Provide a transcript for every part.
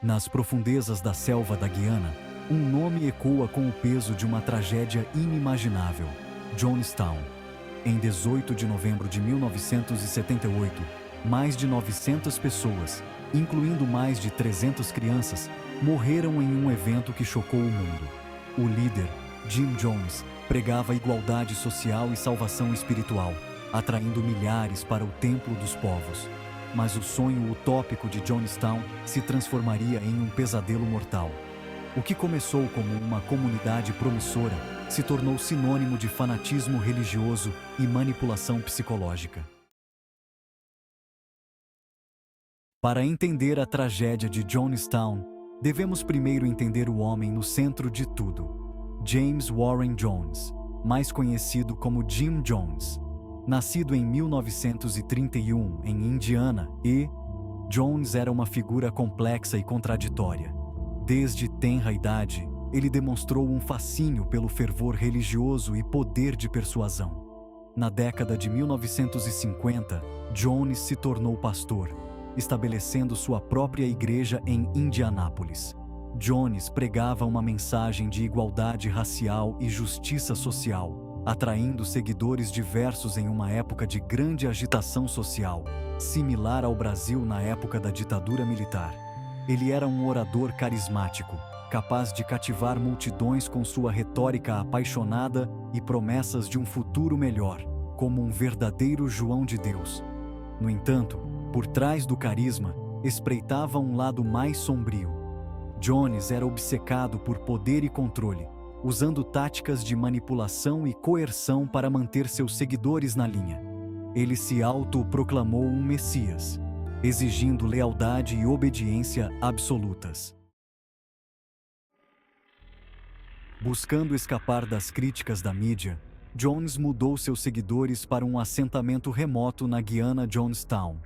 Nas profundezas da selva da Guiana, um nome ecoa com o peso de uma tragédia inimaginável: Jonestown. Em 18 de novembro de 1978, mais de 900 pessoas, incluindo mais de 300 crianças, morreram em um evento que chocou o mundo. O líder, Jim Jones, pregava igualdade social e salvação espiritual, atraindo milhares para o Templo dos Povos. Mas o sonho utópico de Jonestown se transformaria em um pesadelo mortal. O que começou como uma comunidade promissora se tornou sinônimo de fanatismo religioso e manipulação psicológica. Para entender a tragédia de Jonestown, devemos primeiro entender o homem no centro de tudo. James Warren Jones, mais conhecido como Jim Jones. Nascido em 1931 em Indiana, Jones era uma figura complexa e contraditória. Desde tenra idade, ele demonstrou um fascínio pelo fervor religioso e poder de persuasão. Na década de 1950, Jones se tornou pastor, estabelecendo sua própria igreja em Indianápolis. Jones pregava uma mensagem de igualdade racial e justiça social, atraindo seguidores diversos em uma época de grande agitação social, similar ao Brasil na época da ditadura militar. Ele era um orador carismático, capaz de cativar multidões com sua retórica apaixonada e promessas de um futuro melhor, como um verdadeiro João de Deus. No entanto, por trás do carisma, espreitava um lado mais sombrio. Jones era obcecado por poder e controle, usando táticas de manipulação e coerção para manter seus seguidores na linha. Ele se autoproclamou um Messias, exigindo lealdade e obediência absolutas. Buscando escapar das críticas da mídia, Jones mudou seus seguidores para um assentamento remoto na Guiana Jonestown.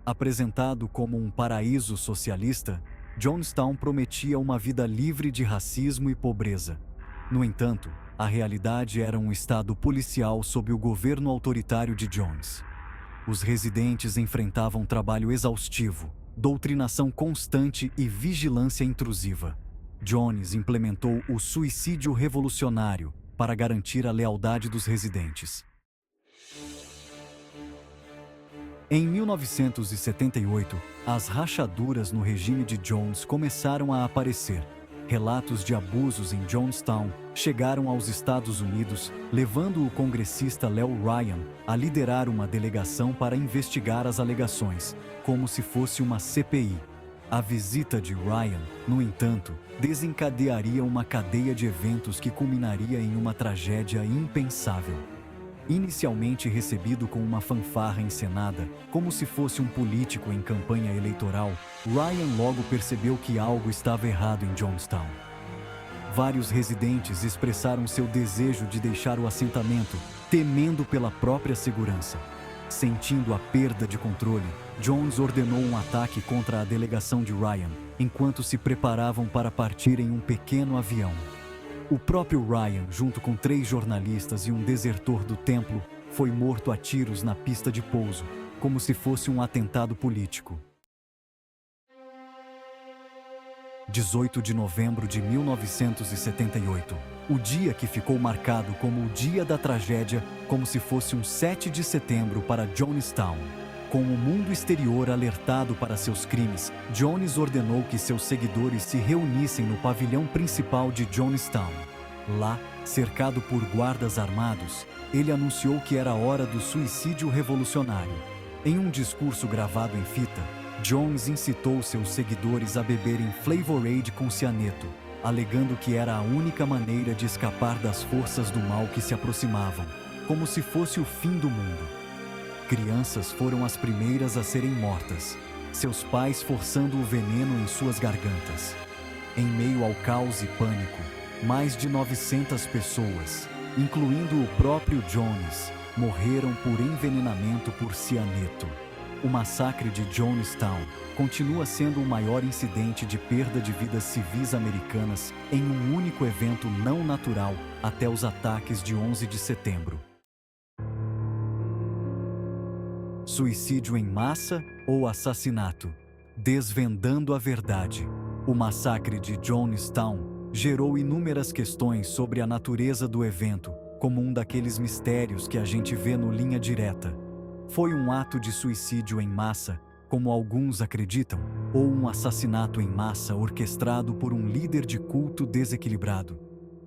Apresentado como um paraíso socialista, Jonestown prometia uma vida livre de racismo e pobreza. No entanto, a realidade era um estado policial sob o governo autoritário de Jones. Os residentes enfrentavam trabalho exaustivo, doutrinação constante e vigilância intrusiva. Jones implementou o suicídio revolucionário para garantir a lealdade dos residentes. Em 1978, as rachaduras no regime de Jones começaram a aparecer. Relatos de abusos em Jonestown chegaram aos Estados Unidos, levando o congressista Léo Ryan a liderar uma delegação para investigar as alegações, como se fosse uma CPI. A visita de Ryan, no entanto, desencadearia uma cadeia de eventos que culminaria em uma tragédia impensável. Inicialmente recebido com uma fanfarra encenada, como se fosse um político em campanha eleitoral, Ryan logo percebeu que algo estava errado em Jonestown. Vários residentes expressaram seu desejo de deixar o assentamento, temendo pela própria segurança. Sentindo a perda de controle, Jones ordenou um ataque contra a delegação de Ryan, enquanto se preparavam para partir em um pequeno avião. O próprio Ryan, junto com 3 jornalistas e um desertor do templo, foi morto a tiros na pista de pouso, como se fosse um atentado político. 18 de novembro de 1978, o dia que ficou marcado como o dia da tragédia, como se fosse um 7 de setembro para Jonestown. Com o mundo exterior alertado para seus crimes, Jones ordenou que seus seguidores se reunissem no pavilhão principal de Jonestown. Lá, cercado por guardas armados, ele anunciou que era hora do suicídio revolucionário. Em um discurso gravado em fita, Jones incitou seus seguidores a beberem Flavorade com cianeto, alegando que era a única maneira de escapar das forças do mal que se aproximavam, como se fosse o fim do mundo. Crianças foram as primeiras a serem mortas, seus pais forçando o veneno em suas gargantas. Em meio ao caos e pânico, mais de 900 pessoas, incluindo o próprio Jones, morreram por envenenamento por cianeto. O massacre de Jonestown continua sendo o maior incidente de perda de vidas civis americanas em um único evento não natural até os ataques de 11 de setembro. Suicídio em massa ou assassinato? Desvendando a verdade. O massacre de Jonestown gerou inúmeras questões sobre a natureza do evento, como um daqueles mistérios que a gente vê no Linha Direta. Foi um ato de suicídio em massa, como alguns acreditam, ou um assassinato em massa orquestrado por um líder de culto desequilibrado?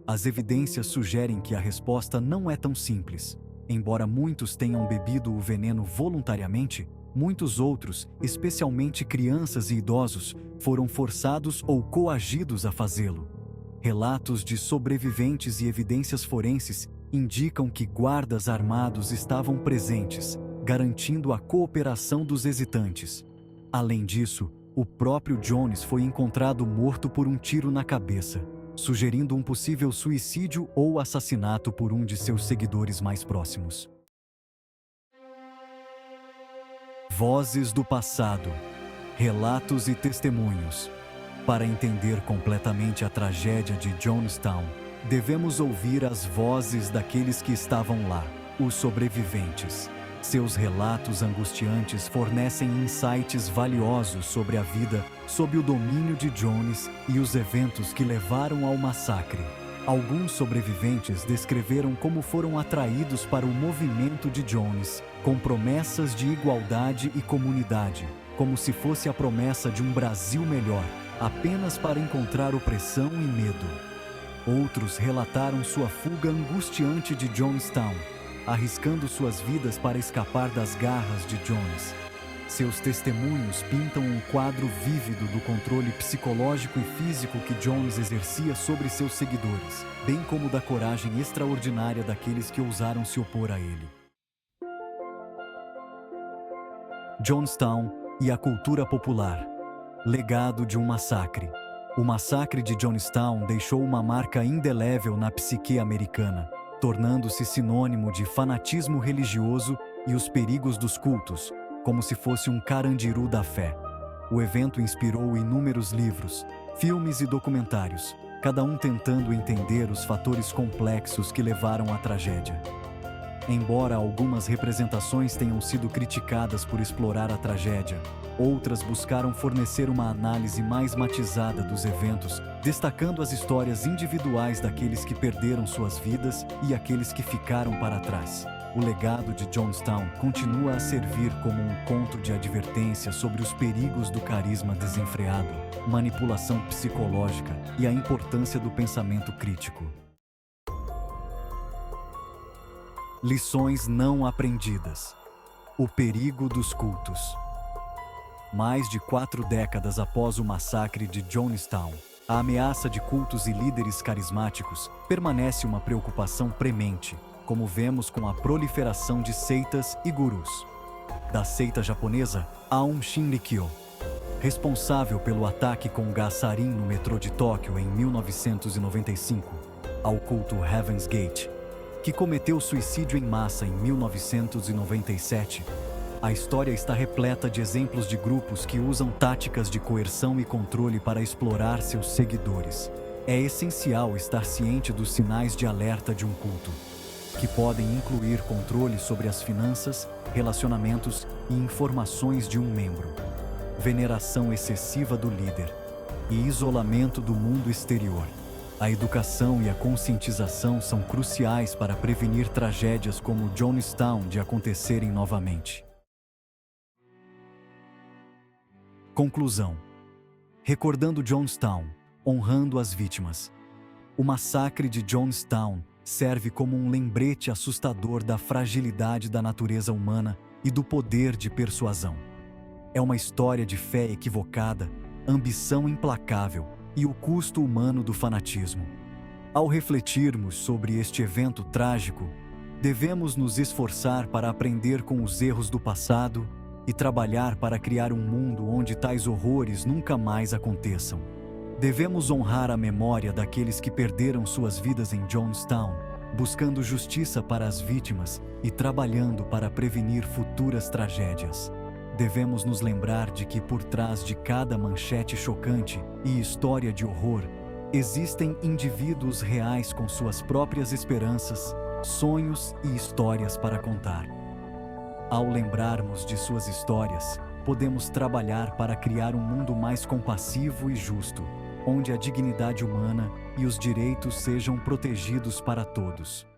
As evidências sugerem que a resposta não é tão simples. Embora muitos tenham bebido o veneno voluntariamente, muitos outros, especialmente crianças e idosos, foram forçados ou coagidos a fazê-lo. Relatos de sobreviventes e evidências forenses indicam que guardas armados estavam presentes, garantindo a cooperação dos hesitantes. Além disso, o próprio Jones foi encontrado morto por um tiro na cabeça, sugerindo um possível suicídio ou assassinato por um de seus seguidores mais próximos. Vozes do passado, relatos e testemunhos. Para entender completamente a tragédia de Jonestown, devemos ouvir as vozes daqueles que estavam lá, os sobreviventes. Seus relatos angustiantes fornecem insights valiosos sobre a vida sob o domínio de Jones e os eventos que levaram ao massacre. Alguns sobreviventes descreveram como foram atraídos para o movimento de Jones, com promessas de igualdade e comunidade, como se fosse a promessa de um Brasil melhor, apenas para encontrar opressão e medo. Outros relataram sua fuga angustiante de Jonestown, arriscando suas vidas para escapar das garras de Jones. Seus testemunhos pintam um quadro vívido do controle psicológico e físico que Jones exercia sobre seus seguidores, bem como da coragem extraordinária daqueles que ousaram se opor a ele. Jonestown e a cultura popular. Legado de um massacre. O massacre de Jonestown deixou uma marca indelével na psique americana, tornando-se sinônimo de fanatismo religioso e os perigos dos cultos, como se fosse um Carandiru da fé. O evento inspirou inúmeros livros, filmes e documentários, cada um tentando entender os fatores complexos que levaram à tragédia. Embora algumas representações tenham sido criticadas por explorar a tragédia, outras buscaram fornecer uma análise mais matizada dos eventos, destacando as histórias individuais daqueles que perderam suas vidas e aqueles que ficaram para trás. O legado de Jonestown continua a servir como um conto de advertência sobre os perigos do carisma desenfreado, manipulação psicológica e a importância do pensamento crítico. Lições não aprendidas. O perigo dos cultos. Mais de 4 décadas após o massacre de Jonestown, a ameaça de cultos e líderes carismáticos permanece uma preocupação premente, como vemos com a proliferação de seitas e gurus. Da seita japonesa, Aum Shinrikyo, responsável pelo ataque com gás sarin no metrô de Tóquio em 1995, ao culto Heaven's Gate, que cometeu suicídio em massa em 1997, a história está repleta de exemplos de grupos que usam táticas de coerção e controle para explorar seus seguidores. É essencial estar ciente dos sinais de alerta de um culto, que podem incluir controle sobre as finanças, relacionamentos e informações de um membro, veneração excessiva do líder e isolamento do mundo exterior. A educação e a conscientização são cruciais para prevenir tragédias como Jonestown de acontecerem novamente. Conclusão. Recordando Jonestown, honrando as vítimas. O massacre de Jonestown serve como um lembrete assustador da fragilidade da natureza humana e do poder de persuasão. É uma história de fé equivocada, ambição implacável e o custo humano do fanatismo. Ao refletirmos sobre este evento trágico, devemos nos esforçar para aprender com os erros do passado e trabalhar para criar um mundo onde tais horrores nunca mais aconteçam. Devemos honrar a memória daqueles que perderam suas vidas em Jonestown, buscando justiça para as vítimas e trabalhando para prevenir futuras tragédias. Devemos nos lembrar de que por trás de cada manchete chocante e história de horror, existem indivíduos reais com suas próprias esperanças, sonhos e histórias para contar. Ao lembrarmos de suas histórias, podemos trabalhar para criar um mundo mais compassivo e justo, onde a dignidade humana e os direitos sejam protegidos para todos.